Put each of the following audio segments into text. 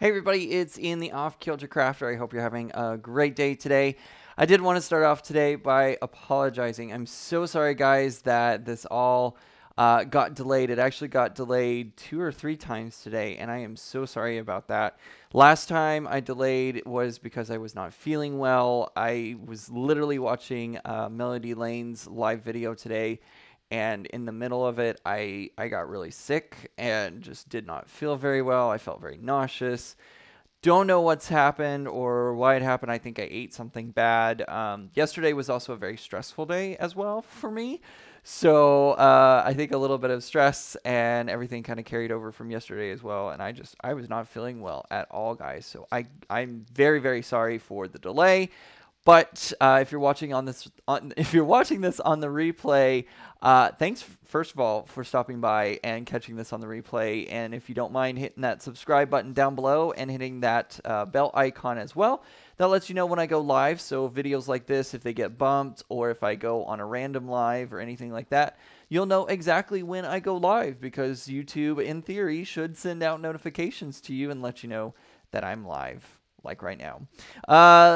Hey everybody, it's Ian the Off Kilter Crafter. I hope you're having a great day today. I did want to start off today by apologizing. I'm so sorry, guys, that this all got delayed. It actually got delayed 2 or 3 times today, and I am so sorry about that. Last time I delayed was because I was not feeling well. I was literally watching Melody Lane's live video today, and in the middle of it, I got really sick and just did not feel very well. I felt very nauseous. Don't know what's happened or why it happened. I think I ate something bad. Yesterday was also a very stressful day as well for me. So I think a little bit of stress and everything kind of carried over from yesterday as well. And I was not feeling well at all, guys. So I'm very, very sorry for the delay. But if you're watching on this, if you're watching this on the replay, thanks first of all for stopping by and catching this on the replay. And if you don't mind hitting that subscribe button down below and hitting that bell icon as well, that lets you know when I go live. So videos like this, if they get bumped or if I go on a random live or anything like that, you'll know exactly when I go live because YouTube, in theory, should send out notifications to you and let you know that I'm live. Like right now.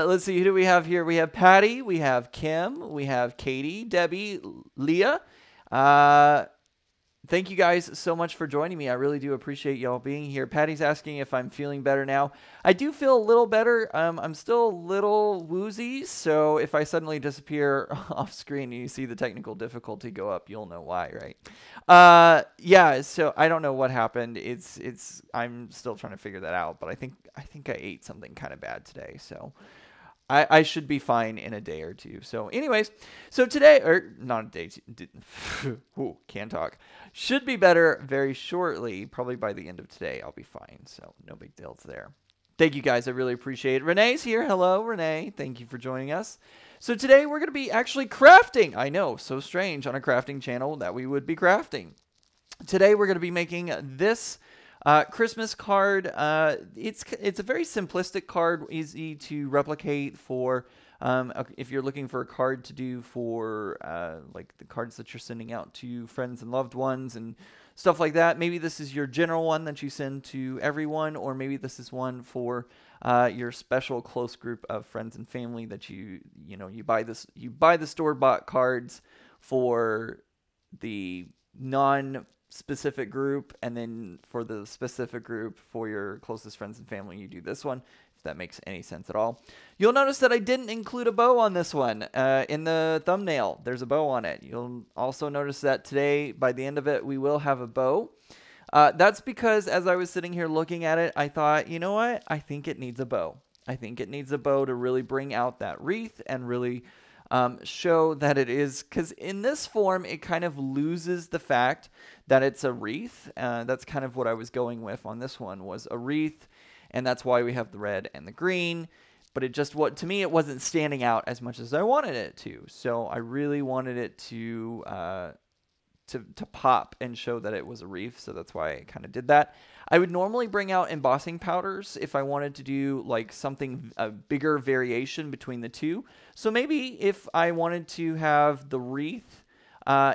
Let's see, who do we have here? We have Patty, we have Kim, we have Katie, Debbie, Leah. Thank you guys so much for joining me. I really do appreciate y'all being here. Patty's asking if I'm feeling better now. I do feel a little better. I'm still a little woozy, so if I suddenly disappear off screen and you see the technical difficulty go up, you'll know why, right? Yeah, so I don't know what happened. I'm still trying to figure that out, but I think I ate something kind of bad today, so I should be fine in a day or two. So anyways, so today, or not a day, ooh, can't talk. Should be better very shortly. Probably by the end of today, I'll be fine. So no big deals there. Thank you guys. I really appreciate it. Renee's here. Hello, Renee. Thank you for joining us. So today we're going to be actually crafting. I know, so strange on a crafting channel that we would be crafting. Today we're going to be making this Christmas card. It's a very simplistic card, easy to replicate for if you're looking for a card to do for like the cards that you're sending out to friends and loved ones and stuff like that. Maybe this is your general one that you send to everyone, or maybe this is one for your special close group of friends and family that you buy the store-bought cards for the non-specific group, and then for the specific group for your closest friends and family you do this one, if that makes any sense at all. You'll notice that I didn't include a bow on this one. In the thumbnail there's a bow on it. You'll also notice that today by the end of it we will have a bow. That's because as I was sitting here looking at it, I thought, you know what, I think it needs a bow. I think it needs a bow to really bring out that wreath and really show that it is, because in this form it kind of loses the fact that it's a wreath. That's kind of what I was going with on this one, was a wreath, and that's why we have the red and the green. But it just, to me, it wasn't standing out as much as I wanted it to. So I really wanted it to pop and show that it was a wreath, so that's why I kind of did that. I would normally bring out embossing powders if I wanted to do like something, a bigger variation between the two. So maybe if I wanted to have the wreath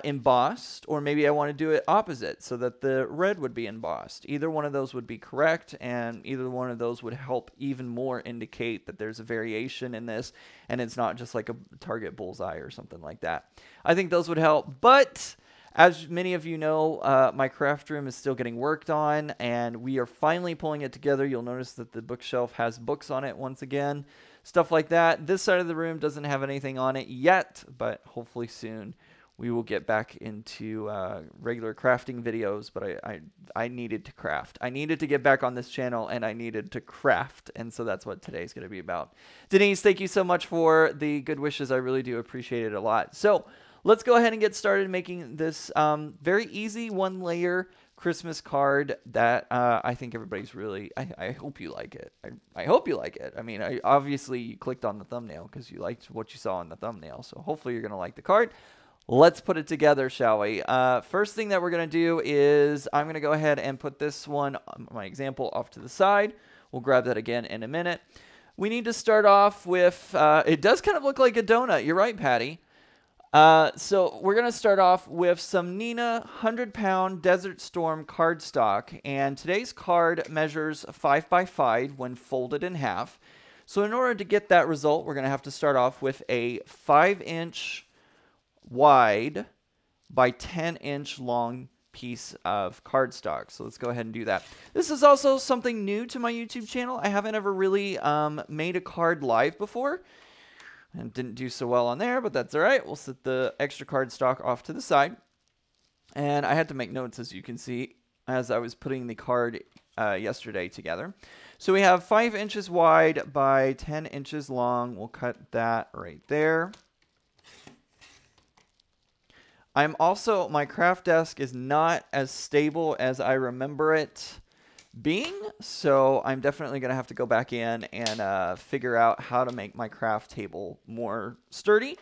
embossed, or maybe I want to do it opposite so that the red would be embossed. Either one of those would be correct, and either one of those would help even more indicate that there's a variation in this and it's not just like a target bullseye or something like that. I think those would help, but as many of you know, my craft room is still getting worked on, and we are finally pulling it together. You'll notice that the bookshelf has books on it once again, stuff like that. This side of the room doesn't have anything on it yet, but hopefully soon we will get back into regular crafting videos. But I needed to craft. I needed to get back on this channel, and I needed to craft, and so that's what today's going to be about. Denise, thank you so much for the good wishes. I really do appreciate it a lot. So let's go ahead and get started making this very easy one-layer Christmas card that I think everybody's really, I hope you like it. I hope you like it. I mean, obviously you clicked on the thumbnail because you liked what you saw in the thumbnail, so hopefully you're going to like the card. Let's put it together, shall we? First thing that we're going to do is I'm going to go ahead and put this one, my example, off to the side. We'll grab that again in a minute. We need to start off with, it does kind of look like a donut. You're right, Patty. So we're going to start off with some Nina 100-pound Desert Storm cardstock. And today's card measures 5 by 5 when folded in half. So in order to get that result, we're going to have to start off with a 5-inch wide by 10-inch long piece of cardstock. So let's go ahead and do that. This is also something new to my YouTube channel. I haven't ever really made a card live before. And didn't do so well on there, but that's all right. We'll set the extra cardstock off to the side. And I had to make notes, as you can see, as I was putting the card yesterday together. So we have 5 inches wide by 10 inches long. We'll cut that right there. My craft desk is not as stable as I remember it being, so I'm definitely going to have to go back in and figure out how to make my craft table more sturdy,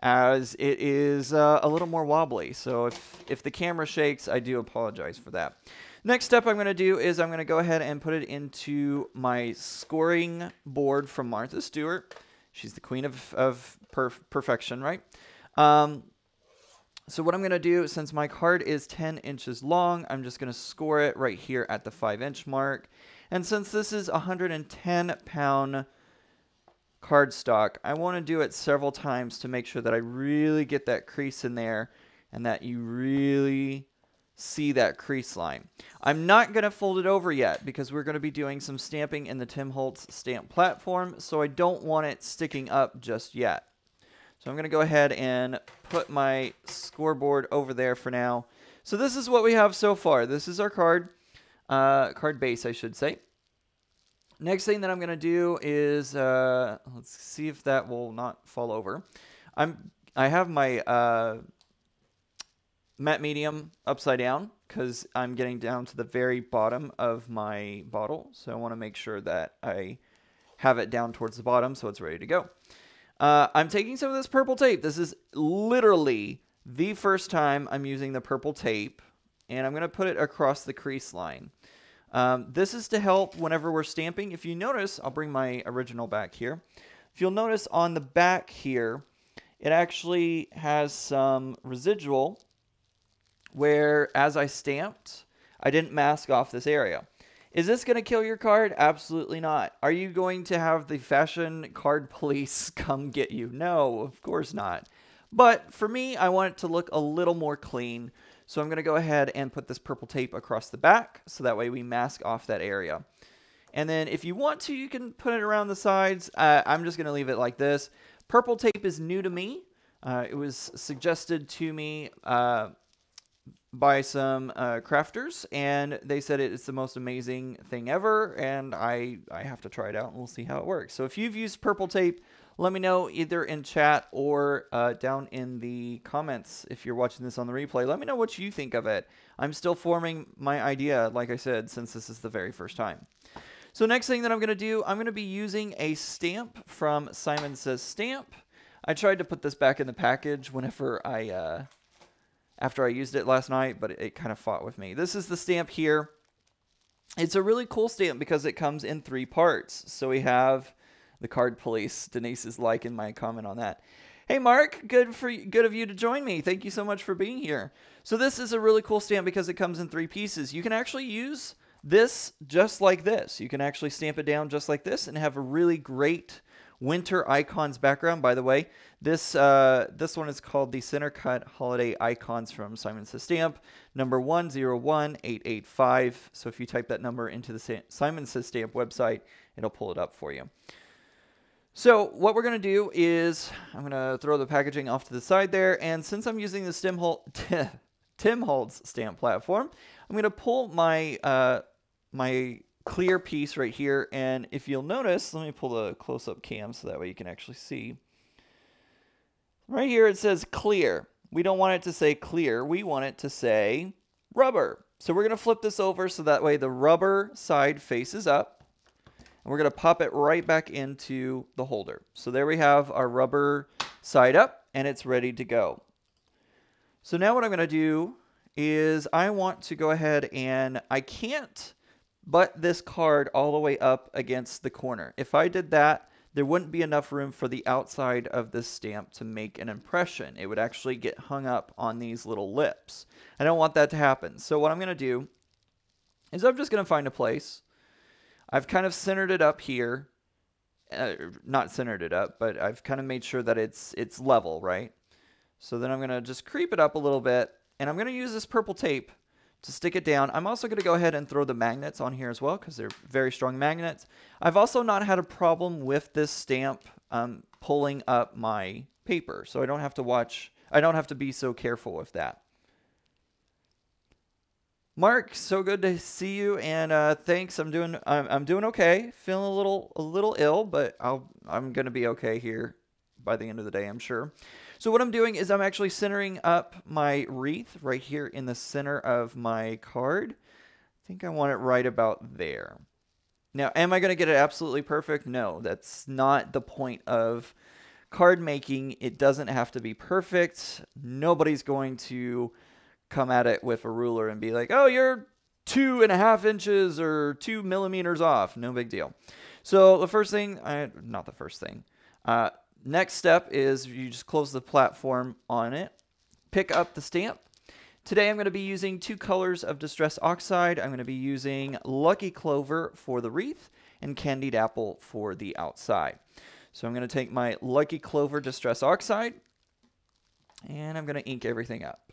as it is a little more wobbly. So if the camera shakes, I do apologize for that. Next step I'm going to do is I'm going to go ahead and put it into my scoring board from Martha Stewart. She's the queen of perfection, right? So what I'm going to do, since my card is 10 inches long, I'm just going to score it right here at the 5-inch mark. And since this is 110-pound cardstock, I want to do it several times to make sure that I really get that crease in there and that you really see that crease line. I'm not going to fold it over yet because we're going to be doing some stamping in the Tim Holtz stamp platform, so I don't want it sticking up just yet. So I'm going to go ahead and put my scoreboard over there for now. So this is what we have so far. This is our card base, I should say. Next thing that I'm going to do is, let's see if that will not fall over. I have my matte medium upside down because I'm getting down to the very bottom of my bottle. So I want to make sure that I have it down towards the bottom so it's ready to go. I'm taking some of this purple tape. This is literally the first time I'm using the purple tape, and I'm going to put it across the crease line. This is to help whenever we're stamping. If you notice, I'll bring my original back here. If you'll notice on the back here, it actually has some residual where as I stamped, I didn't mask off this area. Is this going to kill your card? Absolutely not. Are you going to have the fashion card police come get you? No, of course not. But for me, I want it to look a little more clean. So I'm going to go ahead and put this purple tape across the back so that way we mask off that area. And then if you want to, you can put it around the sides. I'm just going to leave it like this. Purple tape is new to me. It was suggested to me by some crafters, and they said it's the most amazing thing ever, and I have to try it out and we'll see how it works. So if you've used purple tape, let me know either in chat or down in the comments if you're watching this on the replay. Let me know what you think of it. I'm still forming my idea, like I said, since this is the very first time. So next thing that I'm going to do, I'm going to be using a stamp from Simon Says Stamp. I tried to put this back in the package whenever after I used it last night, but it kind of fought with me. This is the stamp here. It's a really cool stamp because it comes in 3 parts. So we have the card police. Denise is liking my comment on that. Hey Mark, good of you to join me. Thank you so much for being here. So this is a really cool stamp because it comes in 3 pieces. You can actually use this just like this. You can actually stamp it down just like this and have a really great winter icons background. By the way, this one is called the Center Cut Holiday Icons from Simon Says Stamp, number 101885. So if you type that number into the Simon Says Stamp website, it'll pull it up for you. So what we're going to do is I'm going to throw the packaging off to the side there, and since I'm using the Tim Holtz stamp platform, I'm going to pull my my clear piece right here, and if you'll notice, let me pull the close-up cam so that way you can actually see. Right here it says clear. We don't want it to say clear, we want it to say rubber. So we're going to flip this over so that way the rubber side faces up, and we're going to pop it right back into the holder. So there we have our rubber side up, and it's ready to go. So now what I'm going to do is I want to go ahead and I can't butt this card all the way up against the corner. If I did that, there wouldn't be enough room for the outside of this stamp to make an impression. It would actually get hung up on these little lips. I don't want that to happen. So what I'm going to do is I'm just going to find a place. I've kind of centered it up here. Not centered it up, but I've kind of made sure that it's level, right? So then I'm going to just creep it up a little bit, and I'm going to use this purple tape to stick it down. I'm also going to go ahead and throw the magnets on here as well because they're very strong magnets. I've also not had a problem with this stamp pulling up my paper, so I don't have to be so careful with that. Mark, so good to see you, and thanks. I'm doing okay. Feeling a little ill, but I'm gonna be okay here by the end of the day, I'm sure. So what I'm doing is I'm actually centering up my wreath right here in the center of my card. I think I want it right about there. Now, am I gonna get it absolutely perfect? No, that's not the point of card making. It doesn't have to be perfect. Nobody's going to come at it with a ruler and be like, oh, you're 2.5 inches or 2 millimeters off. No big deal. So the first thing, not the first thing. Next step is you just close the platform on it, pick up the stamp. Today I'm going to be using 2 colors of Distress Oxide. I'm going to be using Lucky Clover for the wreath and Candied Apple for the outside. So I'm going to take my Lucky Clover Distress Oxide and I'm going to ink everything up.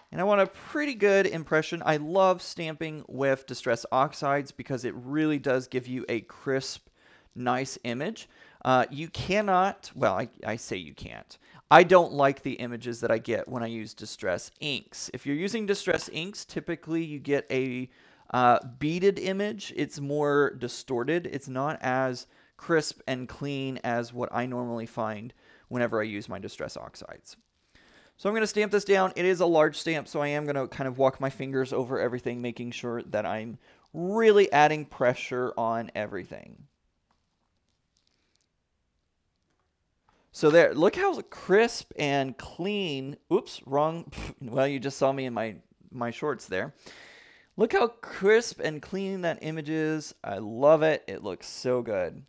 And I want a pretty good impression. I love stamping with Distress Oxides because it really does give you a crisp, nice image. You cannot, well, I say you can't. I don't like the images that I get when I use Distress inks. If you're using Distress inks, typically you get a beaded image. It's more distorted. It's not as crisp and clean as what I normally find whenever I use my Distress Oxides. So I'm going to stamp this down. It is a large stamp, so I am going to kind of walk my fingers over everything, making sure that I'm really adding pressure on everything. So there, look how crisp and clean. Oops, wrong. Well, you just saw me in my shorts there. Look how crisp and clean that image is. I love it. It looks so good.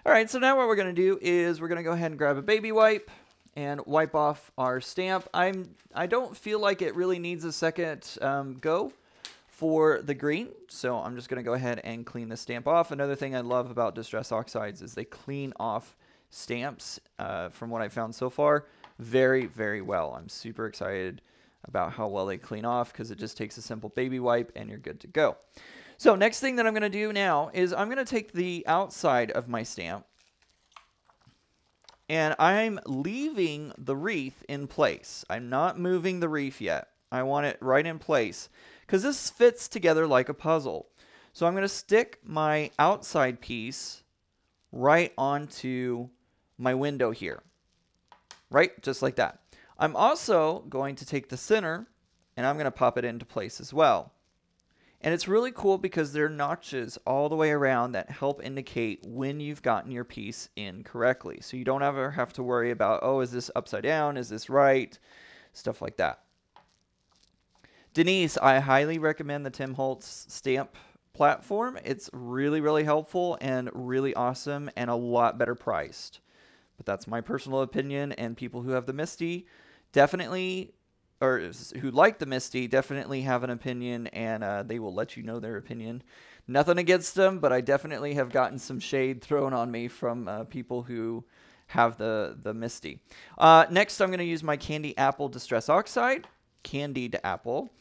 All right, so now what we're going to do is we're going to go ahead and grab a baby wipe and wipe off our stamp. I don't feel like it really needs a second go for the green, so I'm just going to go ahead and clean the stamp off. Another thing I love about Distress Oxides is they clean off stamps, from what I've found so far, very, very well. I'm super excited about how well they clean off because it just takes a simple baby wipe and you're good to go. So next thing that I'm going to do now is I'm going to take the outside of my stamp and I'm leaving the wreath in place. I'm not moving the wreath yet. I want it right in place because this fits together like a puzzle. So I'm going to stick my outside piece right onto my window here. Right? Just like that. I'm also going to take the center and I'm going to pop it into place as well. And it's really cool because there are notches all the way around that help indicate when you've gotten your piece in correctly. So you don't ever have to worry about, oh, is this upside down? Is this right? Stuff like that. Denise, I highly recommend the Tim Holtz stamp platform. It's really, really helpful and really awesome and a lot better priced. But that's my personal opinion, and people who have the Misty definitely, or who like the Misty, definitely have an opinion, and they will let you know their opinion. Nothing against them, but I definitely have gotten some shade thrown on me from people who have the Misty. Next, I'm going to use my Candy Apple Distress Oxide, Candied Apple.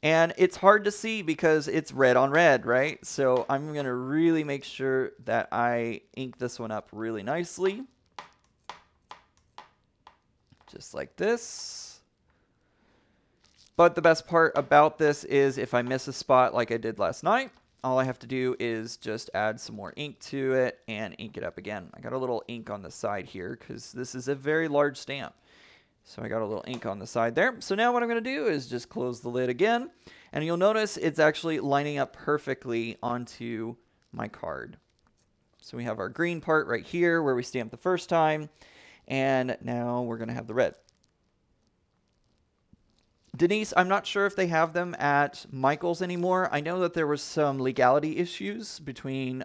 And it's hard to see because it's red on red, right? So I'm going to really make sure that I ink this one up really nicely. Just like this. But the best part about this is if I miss a spot like I did last night, all I have to do is just add some more ink to it and ink it up again. I got a little ink on the side here because this is a very large stamp. So I got a little ink on the side there. So now what I'm going to do is just close the lid again. And you'll notice it's actually lining up perfectly onto my card. So we have our green part right here where we stamped the first time. And now we're going to have the red. Denise, I'm not sure if they have them at Michael's anymore. I know that there was some legality issues between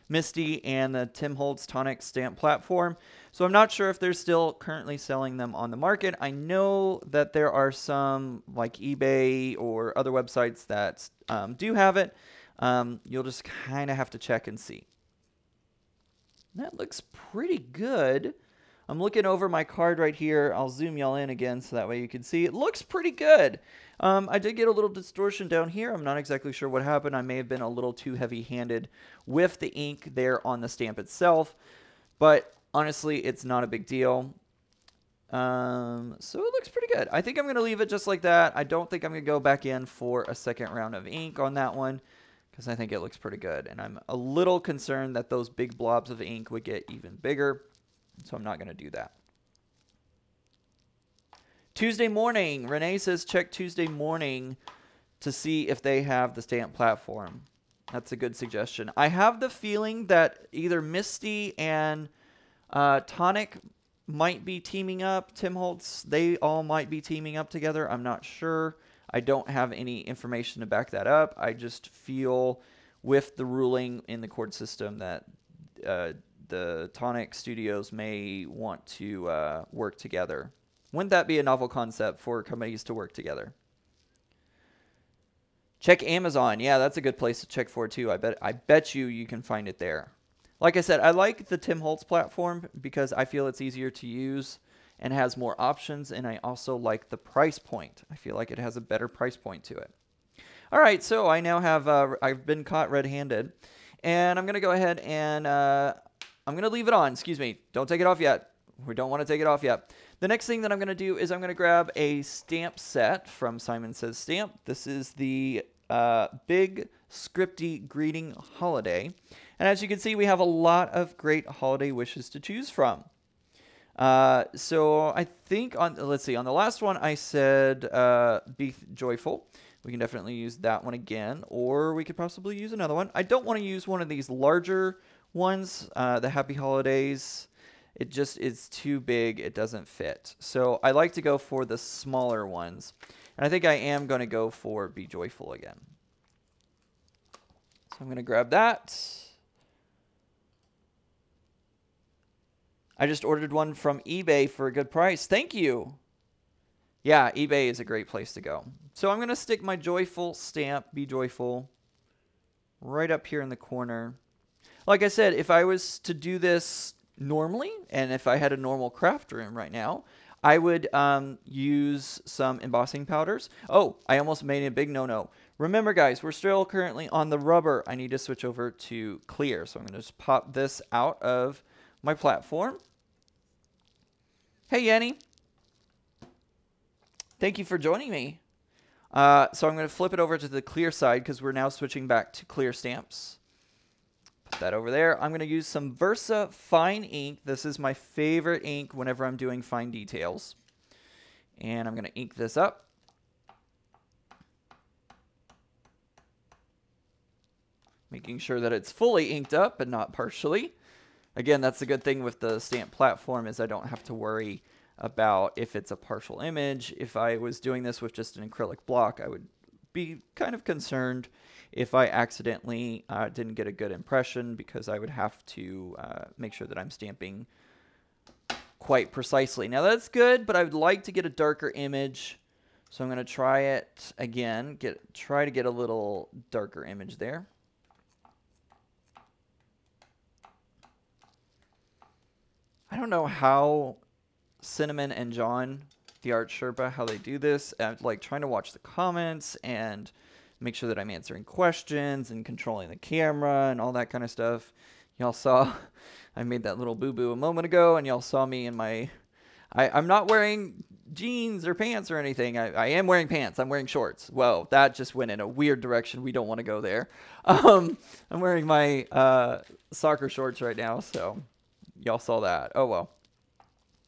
Misty and the Tim Holtz Tonic stamp platform. So I'm not sure if they're still currently selling them on the market. I know that there are some like eBay or other websites that do have it. You'll just kind of have to check and see. That looks pretty good. I'm looking over my card right here. I'll zoom y'all in again so that way you can see. It looks pretty good. I did get a little distortion down here. I'm not exactly sure what happened. I may have been a little too heavy-handed with the ink there on the stamp itself. But honestly, it's not a big deal. So it looks pretty good. I think I'm going to leave it just like that. I don't think I'm going to go back in for a second round of ink on that one, because I think it looks pretty good. And I'm a little concerned that those big blobs of ink would get even bigger. So I'm not going to do that. Tuesday morning. Renee says check Tuesday morning to see if they have the stamp platform. That's a good suggestion. I have the feeling that either Misty and Tonic might be teaming up. Tim Holtz, they all might be teaming up together. I'm not sure. I don't have any information to back that up. I just feel with the ruling in the court system that the Tonic Studios may want to work together. Wouldn't that be a novel concept for companies to work together? Check Amazon. Yeah, that's a good place to check for too. I bet you can find it there. Like I said, I like the Tim Holtz platform because I feel it's easier to use and has more options, and I also like the price point. I feel like it has a better price point to it. All right, so I now have I've been caught red-handed, and I'm going to go ahead and I'm going to leave it on. Excuse me. Don't take it off yet. We don't want to take it off yet. The next thing that I'm going to do is I'm going to grab a stamp set from Simon Says Stamp. This is the Big Scripty Greeting Holiday. And as you can see, we have a lot of great holiday wishes to choose from. So I think let's see, on the last one I said be joyful. We can definitely use that one again, or we could possibly use another one. I don't want to use one of these larger ones, the Happy Holidays. It just is too big. It doesn't fit. So I like to go for the smaller ones. And I think I am going to go for Be Joyful again. So I'm going to grab that. I just ordered one from eBay for a good price. Thank you. Yeah, eBay is a great place to go. So I'm going to stick my Joyful stamp, Be Joyful, right up here in the corner. Like I said, if I was to do this normally, and if I had a normal craft room right now, I would use some embossing powders. Oh, I almost made a big no-no. Remember, guys, we're still currently on the rubber. I need to switch over to clear. So I'm going to just pop this out of my platform. Hey, Yenny. Thank you for joining me. So I'm going to flip it over to the clear side because we're now switching back to clear stamps. Put that over there. I'm going to use some Versa Fine ink. This is my favorite ink whenever I'm doing fine details. And I'm going to ink this up. Making sure that it's fully inked up and not partially. Again, that's the good thing with the stamp platform is I don't have to worry about if it's a partial image. If I was doing this with just an acrylic block, I would be kind of concerned if I accidentally didn't get a good impression, because I would have to make sure that I'm stamping quite precisely. Now that's good, but I would like to get a darker image. So I'm going to try it again, try to get a little darker image there. I don't know how Cinnamon and John, the Art Sherpa, how they do this. I'm like trying to watch the comments and make sure that I'm answering questions and controlling the camera and all that kind of stuff. Y'all saw I made that little boo-boo a moment ago, and y'all saw me in my... I'm not wearing jeans or pants or anything. I am wearing pants. I'm wearing shorts. Whoa, that just went in a weird direction. We don't want to go there. I'm wearing my soccer shorts right now, so y'all saw that. Oh, well.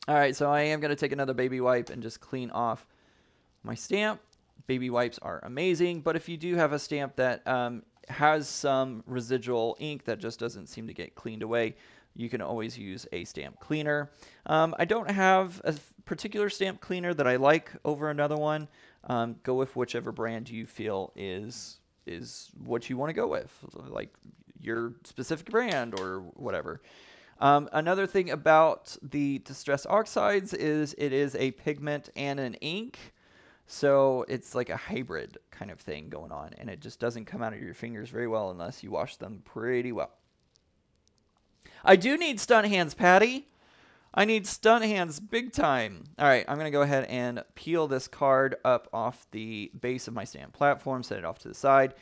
All right, so I am going to take another baby wipe and just clean off my stamp. Baby wipes are amazing, but if you do have a stamp that has some residual ink that just doesn't seem to get cleaned away, you can always use a stamp cleaner. I don't have a particular stamp cleaner that I like over another one. Go with whichever brand you feel is what you want to go with, like your specific brand or whatever. Another thing about the Distress Oxides is it is a pigment and an ink. So it's like a hybrid kind of thing going on, and it just doesn't come out of your fingers very well unless you wash them pretty well. I do need stunt hands, Patty. I need stunt hands big time. All right, I'm going to go ahead and peel this card up off the base of my stamp platform, set it off to the side,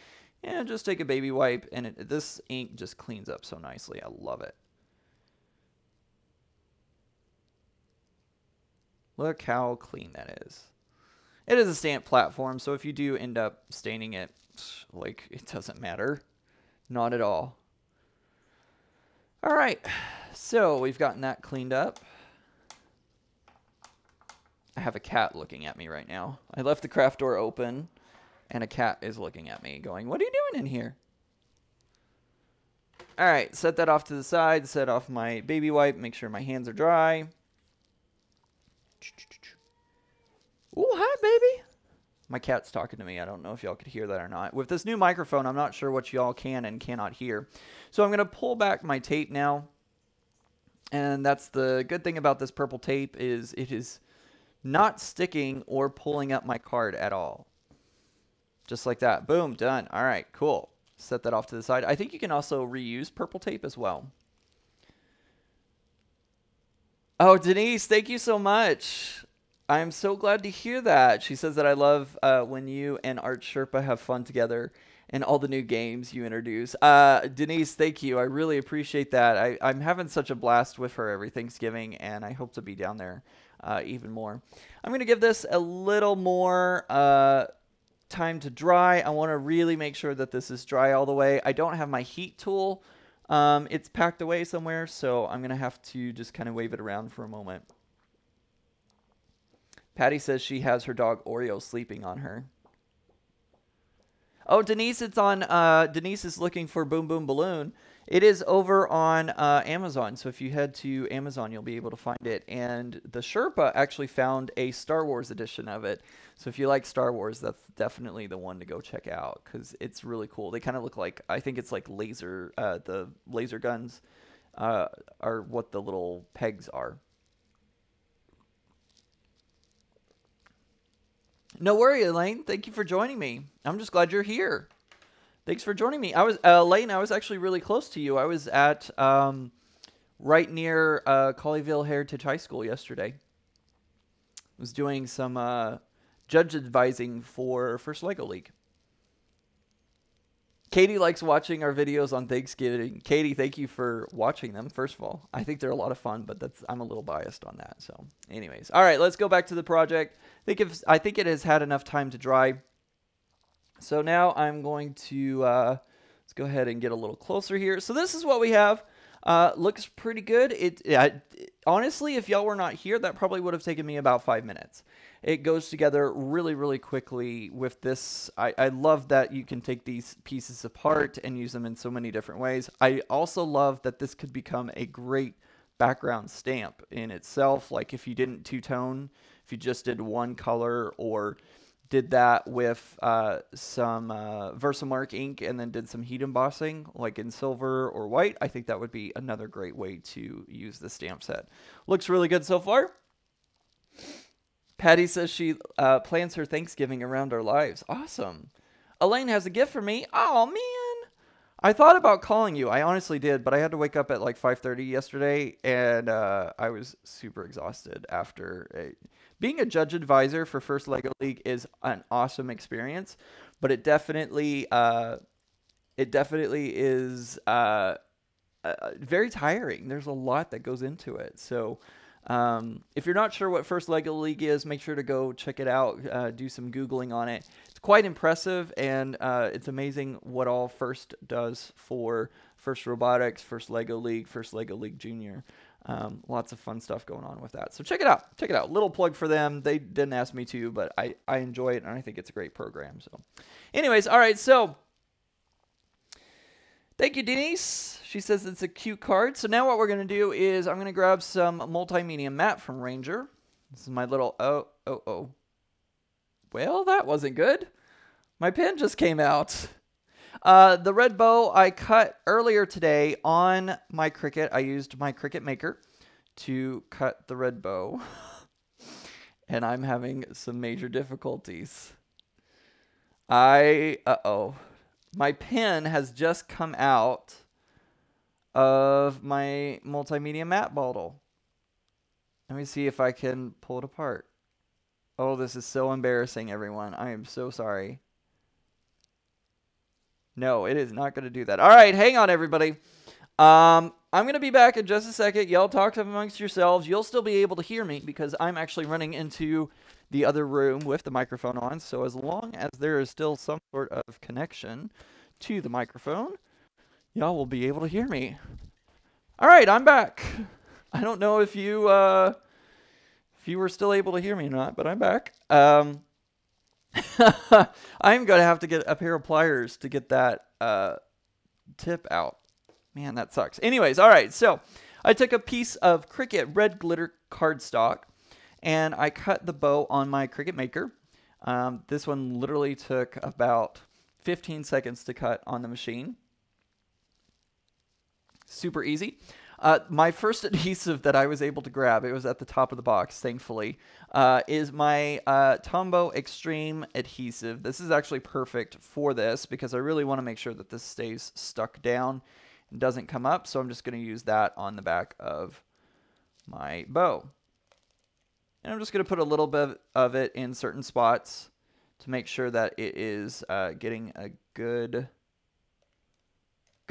and just take a baby wipe, and this ink just cleans up so nicely. I love it. Look how clean that is. It is a stamp platform, so if you do end up staining it, like, it doesn't matter. Not at all. All right, so we've gotten that cleaned up. I have a cat looking at me right now. I left the craft door open, and a cat is looking at me going, "What are you doing in here?" All right, set that off to the side, set off my baby wipe, make sure my hands are dry. Ooh, hi, baby. My cat's talking to me. I don't know if y'all could hear that or not. With this new microphone, I'm not sure what y'all can and cannot hear. So I'm going to pull back my tape now. And that's the good thing about this purple tape is it is not sticking or pulling up my card at all. Just like that. Boom, done. All right, cool. Set that off to the side. I think you can also reuse purple tape as well. Oh, Denise, thank you so much. I'm so glad to hear that. She says that I love when you and Art Sherpa have fun together and all the new games you introduce. Denise, thank you. I really appreciate that. I'm having such a blast with her every Thanksgiving, and I hope to be down there even more. I'm going to give this a little more time to dry. I want to really make sure that this is dry all the way. I don't have my heat tool. It's packed away somewhere, so I'm going to have to just kind of wave it around for a moment. Patty says she has her dog Oreo sleeping on her. Oh, Denise, it's on. Denise is looking for Boom Boom Balloon. It is over on Amazon. So if you head to Amazon, you'll be able to find it. And the Sherpa actually found a Star Wars edition of it. So if you like Star Wars, that's definitely the one to go check out because it's really cool. They kind of look like, I think it's like laser. The laser guns are what the little pegs are. No worry, Elaine. Thank you for joining me. I'm just glad you're here. Thanks for joining me. I was Elaine. I was actually really close to you. I was at right near Colleyville Heritage High School yesterday. I was doing some judge advising for First Lego League. Katie likes watching our videos on Thanksgiving. Katie, thank you for watching them, first of all. I think they're a lot of fun, but I'm a little biased on that. So anyways, all right, let's go back to the project. I think it has had enough time to dry. So now I'm going to, let's go ahead and get a little closer here. So this is what we have. Looks pretty good. Honestly, if y'all were not here, that probably would have taken me about 5 minutes. It goes together really, really quickly with this. I love that you can take these pieces apart and use them in so many different ways. I also love that this could become a great background stamp in itself. Like if you didn't two-tone, if you just did one color or did that with some Versamark ink and then did some heat embossing like in silver or white, I think that would be another great way to use the stamp set. Looks really good so far. Patty says she plans her Thanksgiving around our lives. Awesome. Elaine has a gift for me. Oh, man. I thought about calling you. I honestly did, but I had to wake up at like 5:30 yesterday, and I was super exhausted after. Being a judge advisor for First Lego League is an awesome experience, but it definitely is very tiring. There's a lot that goes into it. So if you're not sure what First Lego League is, make sure to go check it out. Do some Googling on it. It's quite impressive, and it's amazing what all First does for First Robotics, First Lego League Junior. Lots of fun stuff going on with that. So check it out. Check it out. Little plug for them. They didn't ask me to, but I enjoy it, and I think it's a great program. So anyways, all right. So Thank you, Denise. She says it's a cute card. So now what we're going to do is I'm going to grab some multimedia matte from Ranger. This is my little, oh. Well, that wasn't good. My pen just came out. The red bow I cut earlier today on my Cricut. I used my Cricut Maker to cut the red bow. And I'm having some major difficulties. My pen has just come out of my multimedia matte bottle. Let me see if I can pull it apart. Oh, this is so embarrassing, everyone. I am so sorry. No, it is not going to do that. All right, hang on, everybody. I'm going to be back in just a second. Y'all talk amongst yourselves. You'll still be able to hear me because I'm actually running into the other room with the microphone on. So as long as there is still some sort of connection to the microphone, y'all will be able to hear me. All right, I'm back. I don't know if you were still able to hear me or not, but I'm back. I'm going to have to get a pair of pliers to get that tip out. Man, that sucks. Anyways, all right, so I took a piece of Cricut red glitter cardstock, and I cut the bow on my Cricut Maker. This one literally took about 15 seconds to cut on the machine. Super easy. My first adhesive that I was able to grab, it was at the top of the box, thankfully, is my Tombow Extreme adhesive. This is actually perfect for this because I really want to make sure that this stays stuck down and doesn't come up. So I'm just going to use that on the back of my bow. And I'm just going to put a little bit of it in certain spots to make sure that it is getting a good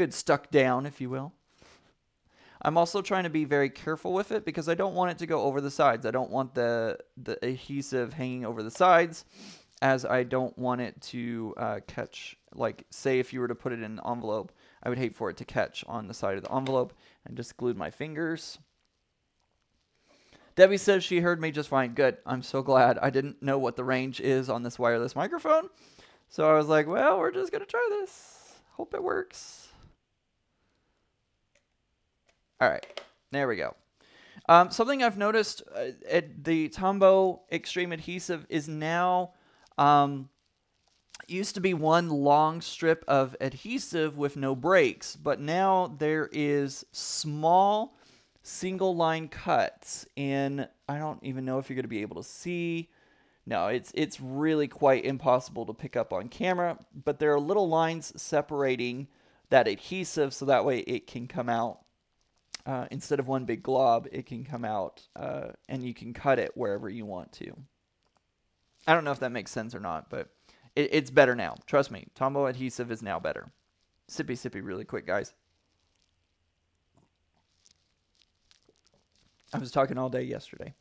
stuck down, if you will. I'm also trying to be very careful with it because I don't want it to go over the sides. I don't want the adhesive hanging over the sides, as I don't want it to catch, like, say if you were to put it in an envelope, I would hate for it to catch on the side of the envelope. And just glued my fingers. Debbie says she heard me just fine. Good. I'm so glad. I didn't know what the range is on this wireless microphone. So I was like, well, we're just going to try this. Hope it works. All right, there we go. Something I've noticed at the Tombow Extreme Adhesive is now, used to be one long strip of adhesive with no breaks, but now there is small single line cuts in, I don't even know if you're going to be able to see. No, it's really quite impossible to pick up on camera, but there are little lines separating that adhesive so that way it can come out. Instead of one big glob, it can come out and you can cut it wherever you want to. I don't know if that makes sense or not, but it's better now. Trust me, Tombow adhesive is now better. Sippy really quick, guys. I was talking all day yesterday.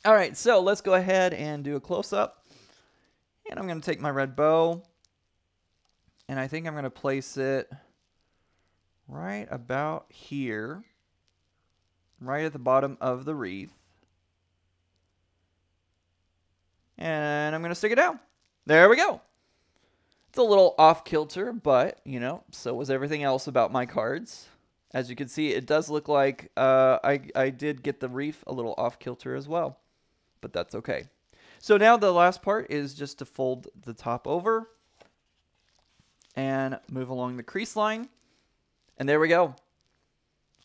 All right, so let's go ahead and do a close-up. And I'm going to take my red bow, and I think I'm going to place it right about here, right at the bottom of the wreath. And I'm going to stick it down. There we go. It's a little off kilter, but, you know, so was everything else about my cards. As you can see, it does look like I did get the wreath a little off kilter as well, but that's okay. So now the last part is just to fold the top over and move along the crease line. And there we go.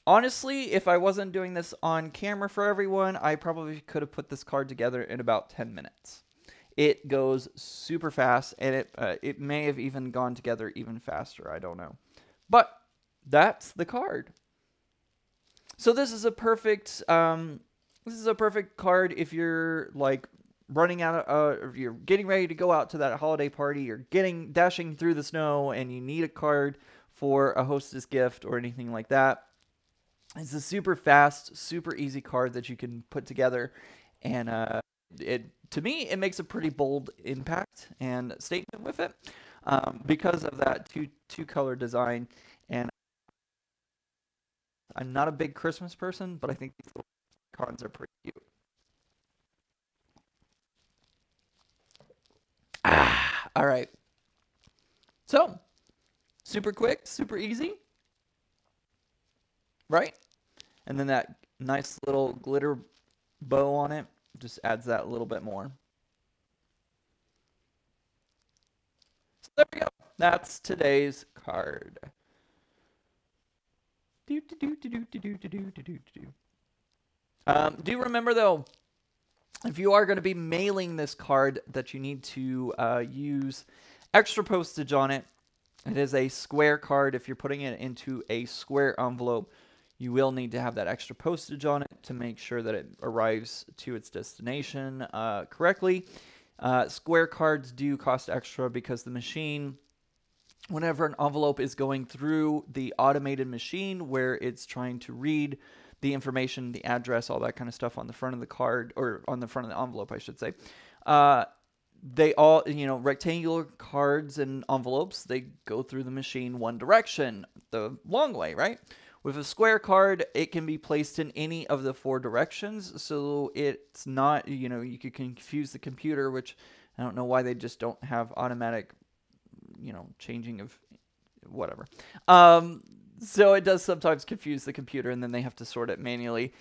Honestly, if I wasn't doing this on camera for everyone, I probably could have put this card together in about 10 minutes. It goes super fast, and it may have even gone together even faster. I don't know. But that's the card. So this is a perfect card if you're like running out of, you're getting ready to go out to that holiday party, you're dashing through the snow, and you need a card for a hostess gift or anything like that. It's a super fast, super easy card that you can put together, and to me, it makes a pretty bold impact and statement with it because of that two-color design. And I'm not a big Christmas person, but I think these little cards are pretty cute. All right. So Super quick, super easy, right? And then that nice little glitter bow on it just adds that a little bit more. So there we go. That's today's card. Do remember though, if you are going to be mailing this card, that you need to use extra postage on it. It is a square card. If you're putting it into a square envelope, you will need to have that extra postage on it to make sure that it arrives to its destination correctly. Square cards do cost extra because the machine, whenever an envelope is going through the automated machine where it's trying to read the information, the address, all that kind of stuff on the front of the card, or on the front of the envelope, I should say, they all, rectangular cards and envelopes, they go through the machine one direction, the long way, right? With a square card, it can be placed in any of the 4 directions, so it's not, you could confuse the computer, which I don't know why they just don't have automatic, changing of whatever. So it does sometimes confuse the computer, and then they have to sort it manually,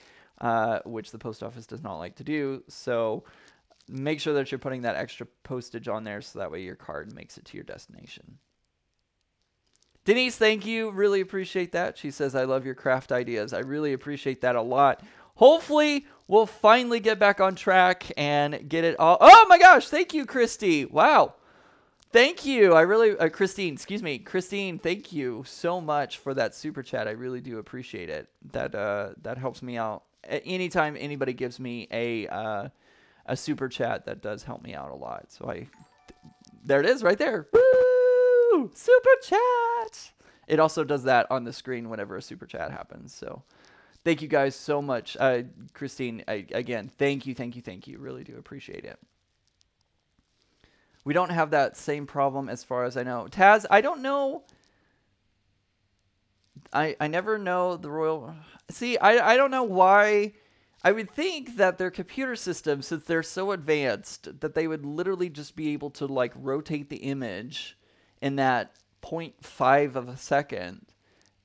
which the post office does not like to do. So make sure that you're putting that extra postage on there so that way your card makes it to your destination. Denise, thank you. Really appreciate that. She says, I love your craft ideas. I really appreciate that a lot. Hopefully, we'll finally get back on track and get it all. Oh my gosh, thank you, Christy. Wow. Thank you. I really, Christine, thank you so much for that super chat. I really do appreciate it. That helps me out. Anytime anybody gives me a super chat, that does help me out a lot. So there it is right there. Woo! Super chat. It also does that on the screen whenever a super chat happens. So thank you guys so much. Christine, again, thank you. Really do appreciate it. We don't have that same problem as far as I know. Taz, I don't know. I never know the Royal... See, I don't know why... I would think that their computer system, since they're so advanced, that they would literally just be able to, like, rotate the image in that 0.5 of a second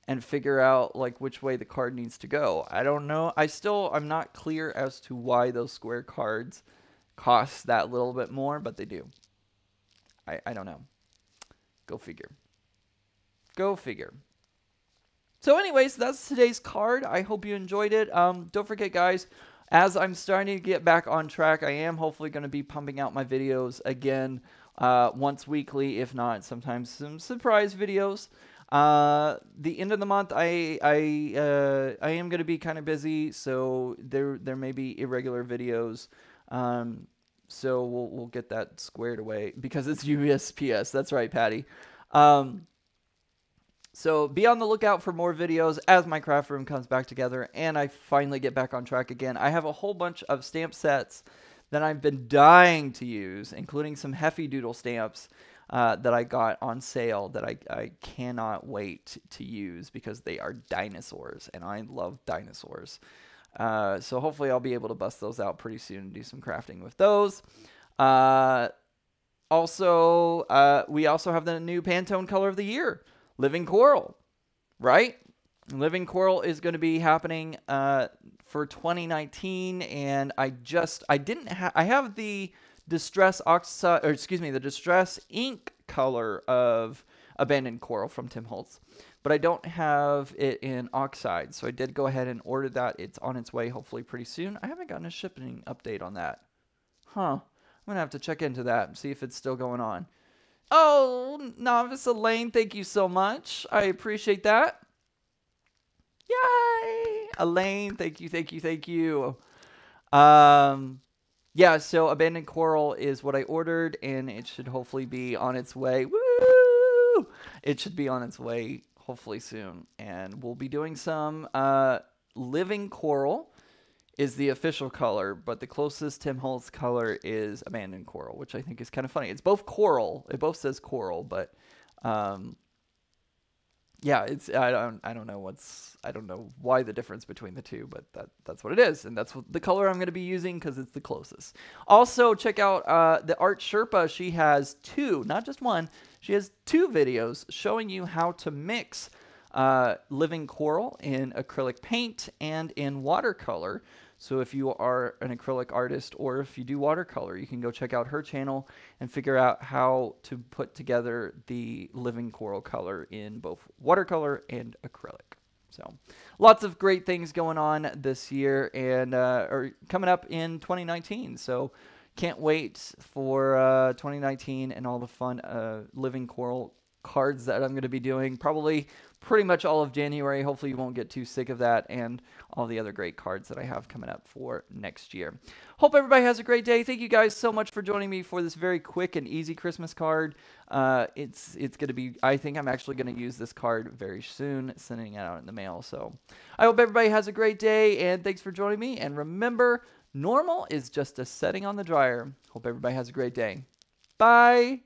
and figure out, like, which way the card needs to go. I don't know. I'm not clear as to why those square cards cost that little bit more, but they do. I don't know. Go figure. Go figure. So anyways, that's today's card. I hope you enjoyed it. Don't forget, guys, as I'm starting to get back on track, I am hopefully going to be pumping out my videos again once weekly, if not sometimes some surprise videos. The end of the month, I am going to be kind of busy, so there may be irregular videos. So we'll get that squared away because it's USPS. That's right, Patty. So be on the lookout for more videos as my craft room comes back together and I finally get back on track again. I have a whole bunch of stamp sets that I've been dying to use, including some Hefty Doodle stamps that I got on sale that I cannot wait to use because they are dinosaurs and I love dinosaurs. So hopefully I'll be able to bust those out pretty soon and do some crafting with those. Also, we also have the new Pantone color of the year, Living Coral, right? Living Coral is going to be happening for 2019, and I have the Distress Oxide, or excuse me, the Distress Ink color of Abandoned Coral from Tim Holtz, but I don't have it in Oxide, so I did go ahead and order that. It's on its way, hopefully pretty soon. I haven't gotten a shipping update on that. Huh. I'm going to have to check into that and see if it's still going on. Oh, Novice Elaine, thank you so much. I appreciate that. Yay! Elaine, thank you. Yeah, so Abandoned Coral is what I ordered, and it should hopefully be on its way. Woo! It should be on its way hopefully soon. And we'll be doing some Living Coral is the official color, but the closest Tim Holtz color is Abandoned Coral, which I think is kind of funny. It's both coral. It both says coral, but Yeah, it's I don't know why the difference between the two, but that's what it is, and that's what the color I'm going to be using because it's the closest. Also, check out the Art Sherpa. She has two, not just one. She has two videos showing you how to mix living coral in acrylic paint and in watercolor. So if you are an acrylic artist or if you do watercolor, you can go check out her channel and figure out how to put together the living coral color in both watercolor and acrylic. So lots of great things going on this year and or coming up in 2019. So can't wait for 2019 and all the fun living coral cards that I'm going to be doing. Probably pretty much all of January. Hopefully you won't get too sick of that, and all the other great cards that I have coming up for next year. Hope everybody has a great day. Thank you guys so much for joining me for this very quick and easy Christmas card. It's going to be, I think I'm actually going to use this card very soon, sending it out in the mail. So I hope everybody has a great day, and thanks for joining me. And remember, normal is just a setting on the dryer. Hope everybody has a great day. Bye.